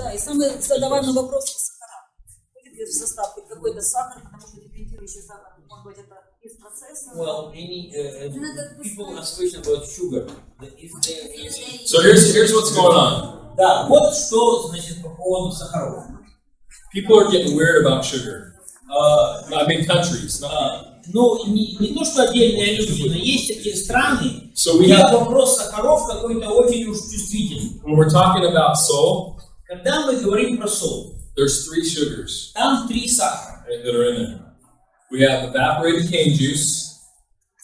Да, и самый задаваемый вопрос — сахара. Будет ли в состав какой-то сахар, потому что дифференцирующий сахар, может быть, это из процесса? Well, people ask question about sugar. So here's what's going on. Да, вот что значит по поводу сахаров. People are getting weird about sugar. I mean countries. Ну, не то, что отдельные люди, но есть такие страны, So где вопрос сахаров какой-то очень уж чувствительный. When we're talking about soul, Когда мы говорим про сол, there's 3 sugars там 3 сахара. that are in there. We have evaporated cane juice.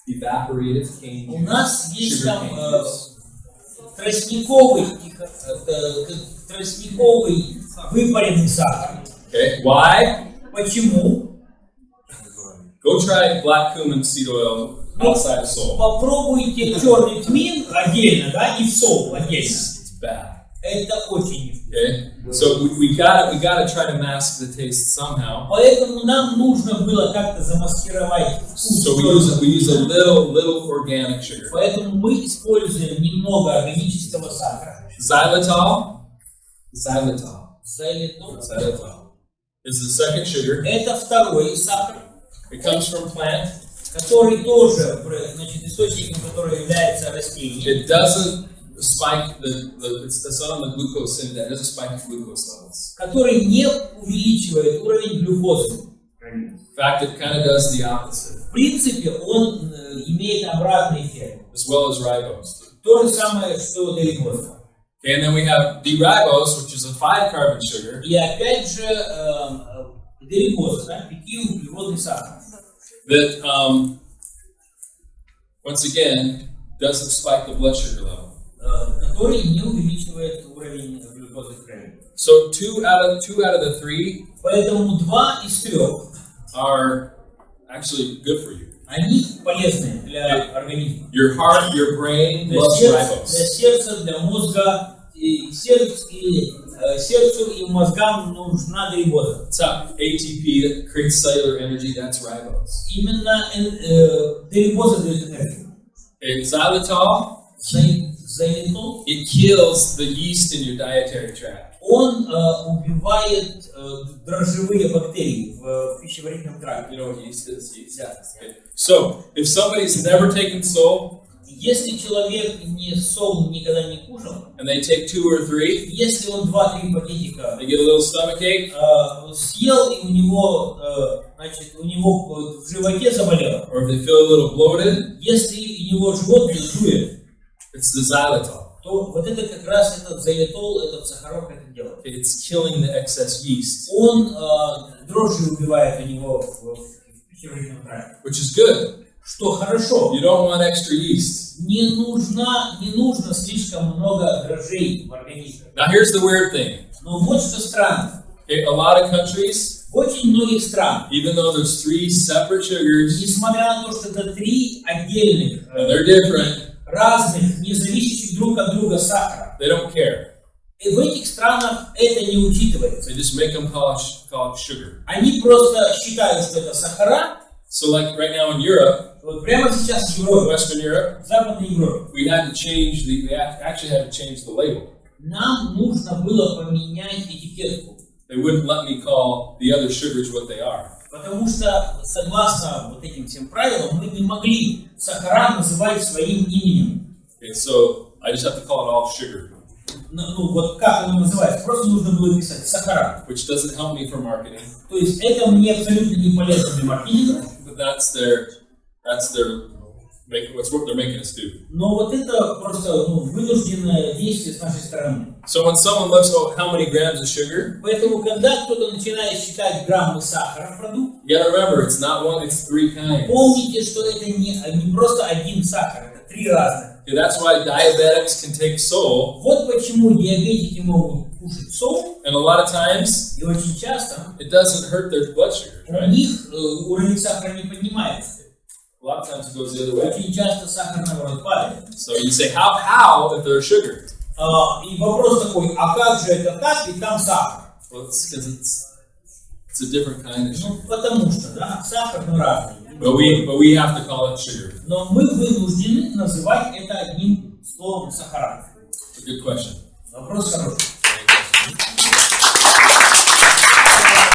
Evaporated cane У juice. нас есть Sugar там cane juice. тростниковый выпаренный сахар. Okay. Why? Почему? Go try black cumin seed oil outside of salt. Попробуйте черный тмин отдельно, да, и в сол отдельно. It's bad. Это очень невкусно. Okay. So we gotta try to mask the taste somehow. Поэтому нам нужно было как-то замаскировать вкус. So we use a little organic sugar. Поэтому мы используем немного органического сахара. Xylitol Зайлитол. is the second sugar. Это второй сахар, It comes from plant. который тоже, значит, источником которого является растение. It doesn't spike it's not on the glucose index. It doesn't spike the glucose levels. Который не увеличивает уровень глюкозы. In fact, it kind of does the opposite, В принципе, он имеет обратный эффект. as well as ribose. То же самое, что глюкоза. Okay, and then we have D-ribose, which is a 5-carbon sugar. И опять же, глюкоза, да, 5-углеводный сахар. That once again doesn't spike the blood sugar level. Который не увеличивает уровень глюкозы в крови. So two out of the 3 Поэтому 2 из 3 are actually good for you. они полезны для организма. Your heart, your brain Для loves сердца, ribose. для мозга, и сердцу и мозгам нужна глюкоза. It's ATP that creates cellular energy. That's ribose. Именно глюкоза дает энергию. Okay, xylitol, Зайлитол, it kills the yeast in your dietary tract. он убивает дрожжевые бактерии в пищеварительном тракте. You know what yeast is? Yeast. Okay. So if somebody's never taken soul Если человек сол никогда не кушал, and they take 2 or 3, если он 2-3 пакетика they get a little stomach ache, съел, и у него в животе заболело, or if they feel a little bloated, если у него живот жует, it's the xylitol. то вот это как раз этот зайлитол, этот сахарок это делает. It's killing the excess yeast, Он дрожжи убивает у него в пищеварительном тракте. which is good. Что хорошо. You don't want extra yeast. Не нужно слишком много дрожжей в организме. Now here's the weird thing. Но вот что странно. Okay, a lot of countries, В очень многих странах, even though there's 3 separate sugars, несмотря на то, что это 3 отдельных, and they're different, разных, не зависящих друг от друга сахара, they don't care. и в этих странах это не учитывается. They just make them call it sugar. Они просто считают, что это сахара. So like right now in Europe, Вот прямо сейчас в Европе, Western Europe, в Западной Европе, we actually had to change the label. нам нужно было поменять этикетку. They wouldn't let me call the other sugars what they are. Потому что, согласно вот этим всем правилам, мы не могли сахара называть своим именем. Okay, so I just have to call it all sugar, Ну вот как оно называется? Просто нужно было писать сахара. which doesn't help me for marketing. То есть это мне абсолютно не полезно для маркетинга. But that's what they're making us do. Но вот это просто вынужденное действие с нашей стороны. So when someone looks at how many grams of sugar, Поэтому, когда кто-то начинает считать граммы сахара в продукт, you gotta remember it's not one, it's 3 kinds. помните, что это не просто один сахар, это 3 разных. Okay, that's why diabetics can take soul, Вот почему диабетики могут кушать сол, and a lot of times и очень часто it doesn't hurt their blood sugar, у right? них уровень сахара не поднимается. A lot of times it goes the other way. Очень часто сахар, наоборот, падает. So you say, how if there's sugar? И вопрос такой, а как же это так, ведь там сахар? Well, it's because it's a different kind of sugar. Потому что, да, сахар, разный. But we have to call it sugar. Но мы вынуждены называть это одним словом сахара. Good question. Вопрос хороший.